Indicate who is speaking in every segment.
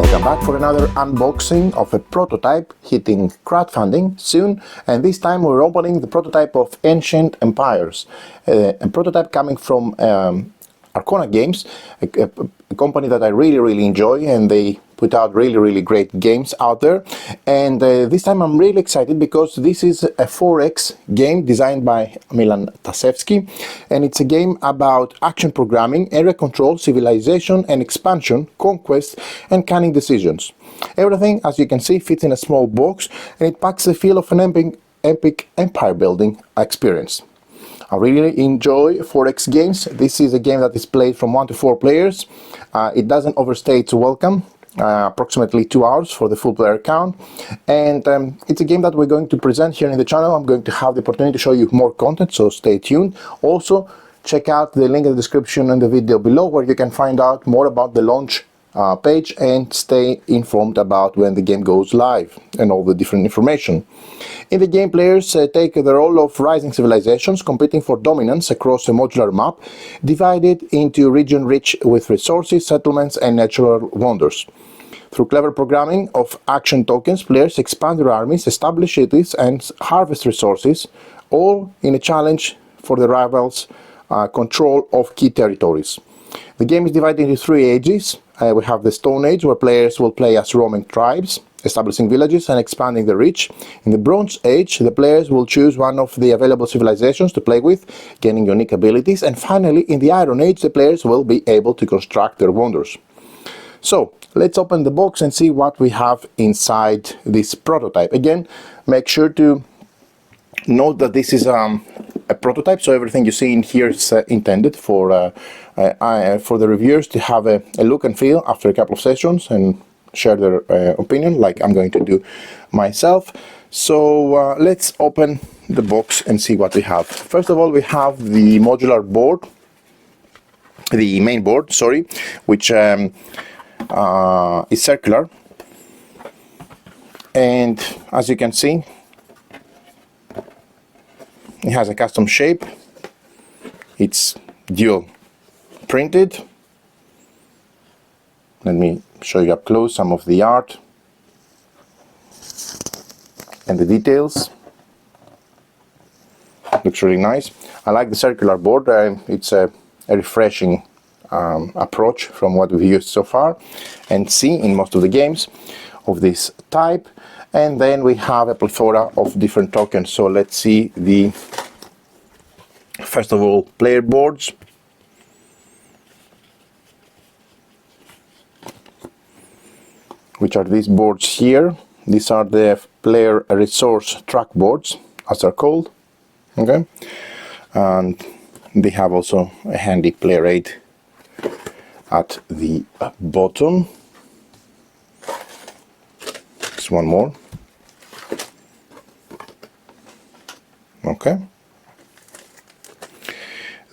Speaker 1: Welcome back for another unboxing of a prototype hitting crowdfunding soon, and this time we're opening the prototype of Ancient Empires, a prototype coming from Arcona Games, a company that I really enjoy, and they put out really great games out there. And this time I'm really excited because this is a 4X game designed by Milan Tasevsky, and it's a game about action programming, area control, civilization and expansion, conquest and cunning decisions. Everything, as you can see, fits in a small box, and it packs the feel of an epic empire building experience. I really enjoy 4X games. This is a game that is played from 1 to 4 players. It doesn't overstay its welcome. Approximately 2 hours for the full player count, and it's a game that we're going to present here in the channel. I'm going to have the opportunity to show you more content, so stay tuned. Also, check out the link in the description and the video below, where you can find out more about the launch page and stay informed about when the game goes live and all the different information. In the game, players take the role of rising civilizations competing for dominance across a modular map divided into regions rich with resources, settlements and natural wonders. Through clever programming of action tokens, players expand their armies, establish cities and harvest resources, all in a challenge for the rivals' control of key territories. The game is divided into 3 ages. We have the Stone Age, where players will play as roaming tribes, establishing villages and expanding their reach. In the Bronze Age, the players will choose one of the available civilizations to play with, gaining unique abilities. And finally, in the Iron Age, the players will be able to construct their wonders. So, let's open the box and see what we have inside this prototype. Again, make sure to note that this is a prototype, so everything you see in here is intended for the reviewers to have a look and feel after a couple of sessions and share their opinion, like I'm going to do myself. So let's open the box and see what we have. First of all, we have the modular board, the main board, sorry, which is circular, and as you can see, it has a custom shape. It's dual printed. Let me show you up close some of the art and the details. Looks really nice. I like the circular board. It's a refreshing approach from what we've used so far and see in most of the games of this type. And then we have a plethora of different tokens. So let's see the, first of all, player boards. Which are these boards here. These are the player resource track boards, as they're called. Okay, and they have also a handy player aid at the bottom. There's one more. Okay.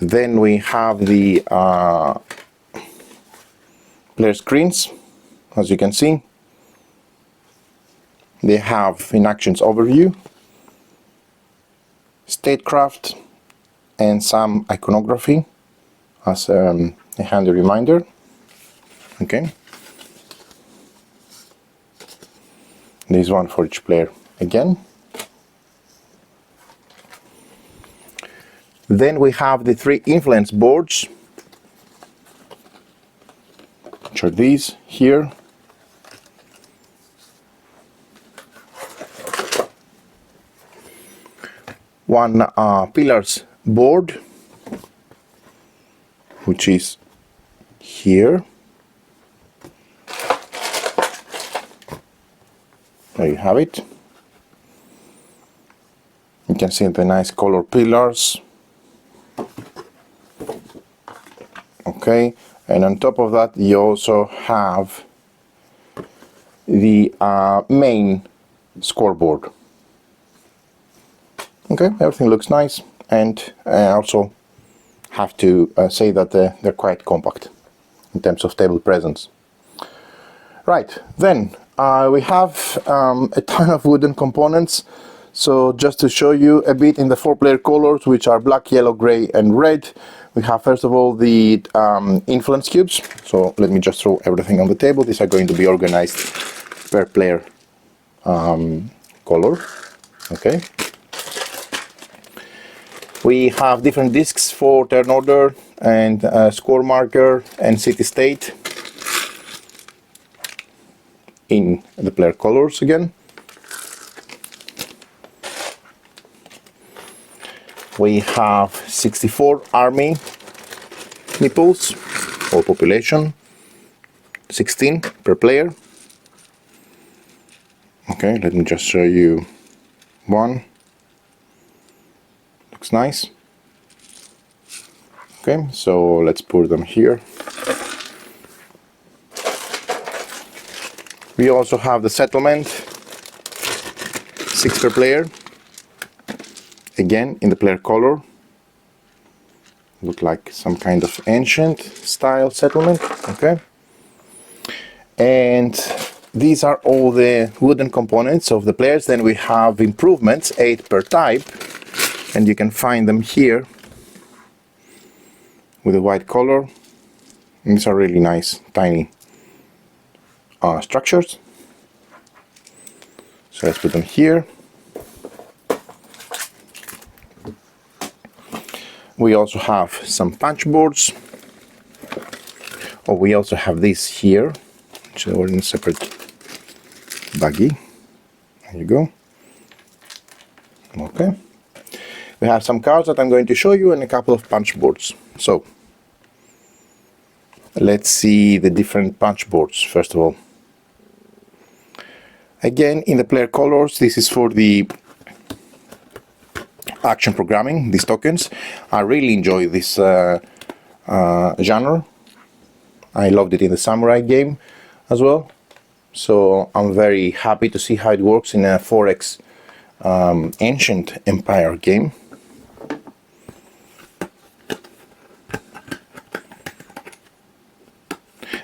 Speaker 1: Then we have the player screens, as you can see. They have in actions overview, statecraft, and some iconography as a handy reminder. Okay. There's one for each player again. Then we have the 3 influence boards, which are these here. One pillars board, which is here. There you have it. You can see the nice color pillars. Okay, and on top of that you also have the main scoreboard. Okay, everything looks nice, and I also have to say that they're quite compact in terms of table presence. Right, then we have a ton of wooden components, So just to show you a bit in the 4-player colors, which are black, yellow, gray, and red, we have first of all the influence cubes. So let me just throw everything on the table. These are going to be organized per player color. Okay. We have different discs for turn order and score marker and city state in the player colors again. We have 64 army nipples or population, 16 per player. Okay, let me just show you one. Looks nice. Okay, so let's put them here. We also have the settlement, 6 per player. Again, in the player color. Look like some kind of ancient style settlement. Okay. And these are all the wooden components of the players. Then we have improvements, 8 per type. And you can find them here with a white color. And these are really nice, tiny structures. So let's put them here. We also have some punch boards. We also have this here, which are in a separate baggie. There you go. Okay. We have some cards that I'm going to show you and a couple of punch boards. So let's see the different punch boards first of all. Again, in the player colors, this is for the action programming, these tokens. I really enjoy this genre. I loved it in the samurai game as well. So I'm very happy to see how it works in a 4X ancient empire game.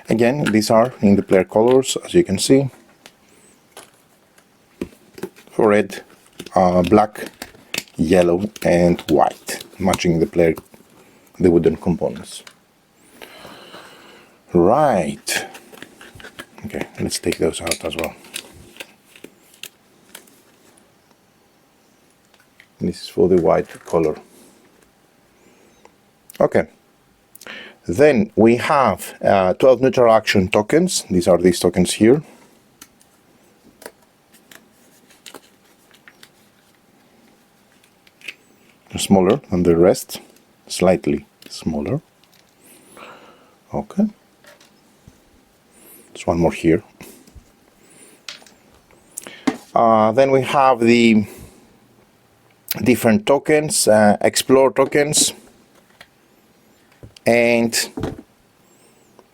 Speaker 1: Again, these are in the player colors, as you can see. For red, black, yellow and white, matching the wooden components. Right. Okay, let's take those out as well. This is for the white color. Okay. Then we have 12 neutral action tokens. These are these tokens here. Smaller than the rest, slightly smaller. Okay. There's one more here. Then we have the different tokens, explore tokens, and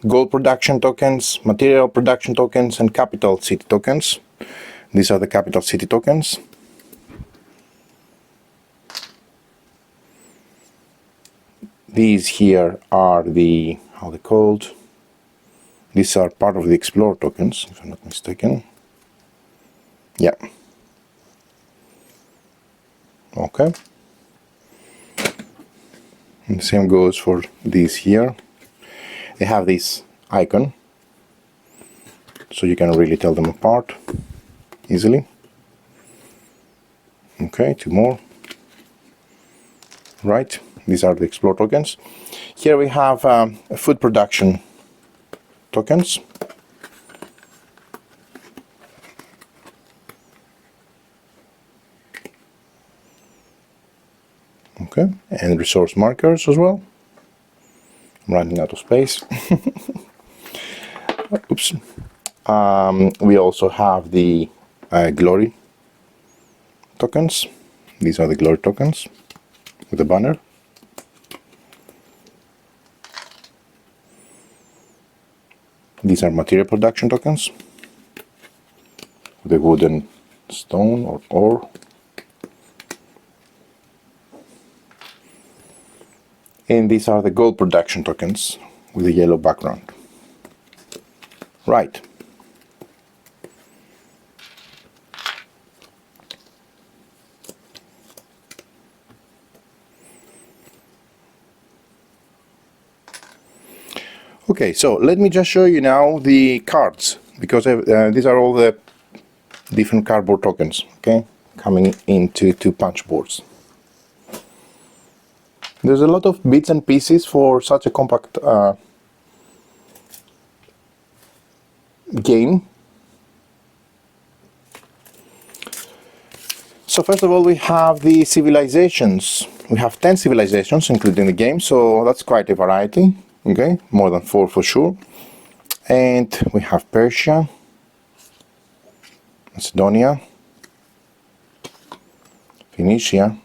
Speaker 1: gold production tokens, material production tokens, and capital city tokens. These are the capital city tokens. These here are the, how they're called, these are part of the Explorer tokens, if I'm not mistaken. Yeah. Okay. And the same goes for these here. They have this icon, so you can really tell them apart easily. Okay, 2 more. Right. These are the Explore tokens. Here we have food production tokens. Okay, and resource markers as well. I'm running out of space. Oops. We also have the glory tokens. These are the glory tokens with a banner. These are material production tokens, the wooden, stone or ore. And these are the gold production tokens with a yellow background. Right. Okay, so let me just show you now the cards, because these are all the different cardboard tokens, okay, coming into 2 punch boards. There's a lot of bits and pieces for such a compact game. So first of all, we have the civilizations. We have 10 civilizations including the game, so that's quite a variety, okay, more than 4 for sure. And we have Persia, Macedonia, Phoenicia,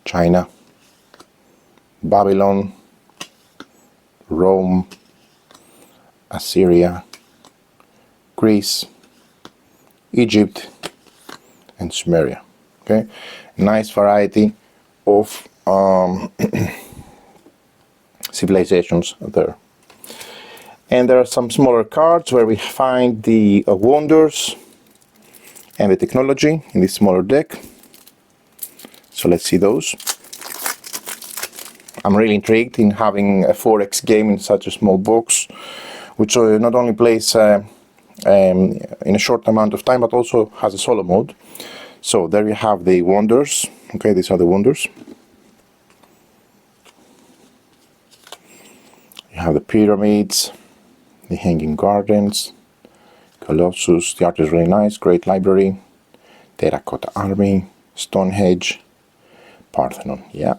Speaker 1: China, Babylon, Rome, Assyria, Greece, Egypt, and Sumeria. Okay, nice variety of civilizations there. And there are some smaller cards where we find the wonders and the technology in this smaller deck. So let's see those. I'm really intrigued in having a 4X game in such a small box, which not only plays in a short amount of time, but also has a solo mode. So there you have the wonders. Okay, these are the wonders. You have the pyramids, the hanging gardens, Colossus. The art is really nice. Great library, terracotta army, Stonehenge, Parthenon, yeah,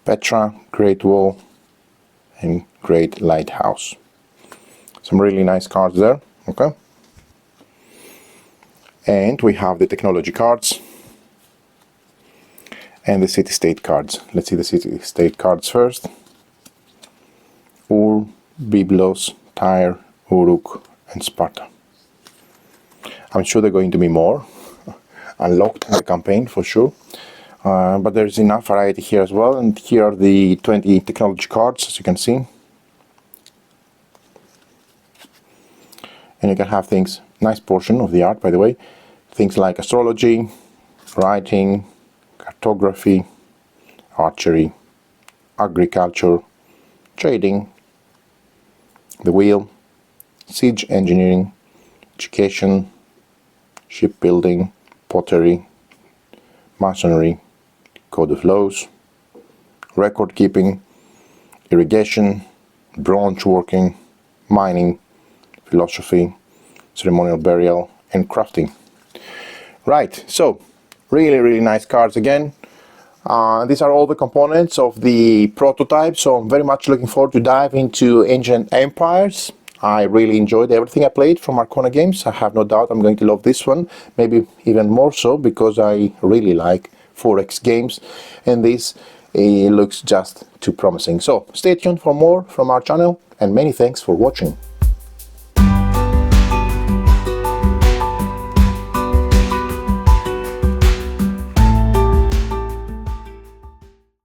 Speaker 1: Petra, Great Wall, and Great Lighthouse. Some really nice cards there, okay. And we have the technology cards and the city-state cards. Let's see the city-state cards first. Ur, Byblos, Tyre, Uruk, and Sparta. I'm sure there are going to be more unlocked in the campaign for sure, but there's enough variety here as well. And here are the 20 technology cards, as you can see. And you can have things, nice portion of the art by the way, things like astrology, writing, cartography, archery, agriculture, trading, the wheel, siege engineering, education, shipbuilding, pottery, masonry, code of laws, record keeping, irrigation, bronze working, mining, philosophy, ceremonial burial, and crafting. Right, so really nice cards again. These are all the components of the prototype, so I'm very much looking forward to dive into Ancient Empires. I really enjoyed everything I played from Arcona Games. I have no doubt I'm going to love this one, maybe even more so, because I really like 4X games, and this looks just too promising. So stay tuned for more from our channel, and many thanks for watching.